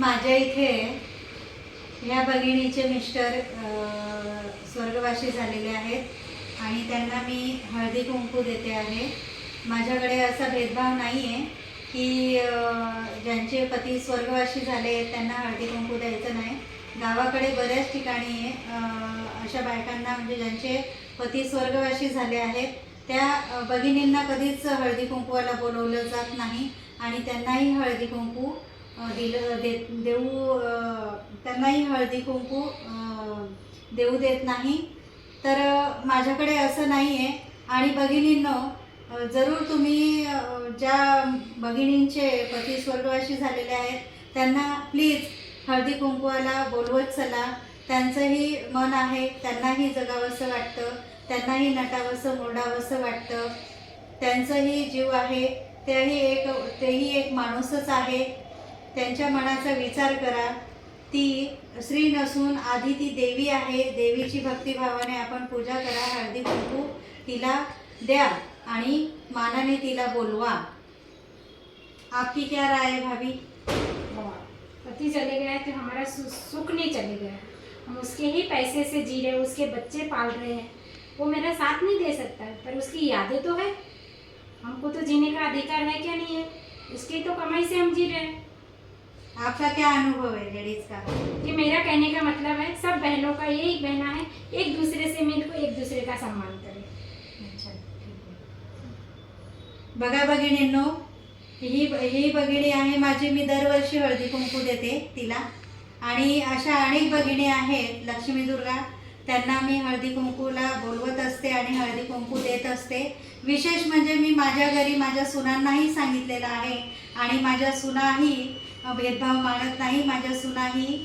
माझ्या इथे या भगिनीचे मिस्टर स्वर्गवासी झालेले आहेत आणि त्यांना मी हळदी कुंकू देते आहे। माझ्याकडे असा भेदभाव नाही आहे की ज्यांचे पती स्वर्गवासी झाले त्यांना हळदी कुंकू द्यायचं नाही। गावाकडे बऱ्याच ठिकाणी अशा बायकांना म्हणजे ज्यांचे पती स्वर्गवासी झाले आहेत त्या भगिनींना कधीच हळदी कुंकवाला बोलवलं जात नाही आणि त्यांनाही हळदी कुंकू त्यांनाही हळदी कुंकू देऊ देत नाही। तर माझ्याकडे असं नाही आहे आणि भगिनींनो जरूर तुम्ही ज्या भगिनींचे पती स्वर्गवासी झालेले आहेत त्यांना प्लीज हळदी कुंकवाला बोलवत चला। त्यांचंही मन आहे, त्यांनाही जगावंसं वाटतं, त्यांनाही नटावंसं मोडावंसं वाटतं, त्यांचंही जीव आहे, तेही एक माणूसच आहे। त्यांच्या मनाचा विचार करा। ती स्त्री नसून आधी ती देवी आहे। देवीची भक्तिभावाने आपण पूजा करा, हळदी कुंकू तिला द्या आणि मानाने तिला बोलवा। आपकी क्या राय है भाभी? पति चले गए तो हमारा सुख नहीं चले गया। हम उसके ही पैसे से जी रहे, उसके बच्चे पाल रहे हैं। वो मेरा साथ नहीं दे सकता पर उसकी यादें तो है। हमको तो जीने का अधिकार है क्या नहीं है? उसकी तो कमाई से हम जी रहे हैं। आपका क्या अनुभव है लेडीज का? कि मेरा कहने का मतलब है सब बहनों का यही कहना है, एक दूसरे से मिलकर एक दूसरे का सम्मान करें। अच्छा, ठीक आहे। बघा भगिनींनो, ही भगिनी आहे माझी, मी दरवर्षी हळदी कुंकू देते तिला आणि अशा अनेक भगिनी आहेत लक्ष्मी दुर्गा, त्यांना मी हळदी कुंकूला बोलवत असते आणि हळदी कुंकू देत असते। विशेष म्हणजे मी माझ्या घरी माझ्या सुनांनाही सांगितलेलं आहे आणि माझ्या सुनाही भेदभाव मानत नाही। माझ्या सुनाही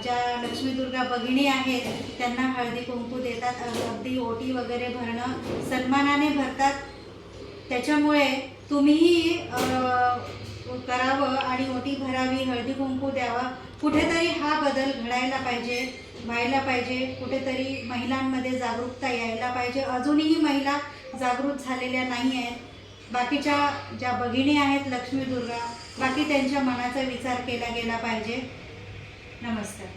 ज्या लक्ष्मी दुर्गा भगिनी आहेत त्यांना हळदी कुंकू देतात, अगदी ओटी वगैरे भरणं सन्मानाने भरतात। त्याच्यामुळे तुम्हीही करावं आणि ओटी भरावी, हळदी कुंकू द्यावा। कुठेतरी हा बदल घडायला पाहिजे, व्हायला पाहिजे, कुठेतरी महिलांमध्ये जागरूकता यायला पाहिजे। अजूनही महिला जागृत झालेल्या नाही आहेत। बाकीच्या ज्या भगिनी आहेत लक्ष्मी दुर्गा, बाकी त्यांच्या मनाचा विचार केला गेला पाहिजे। नमस्कार।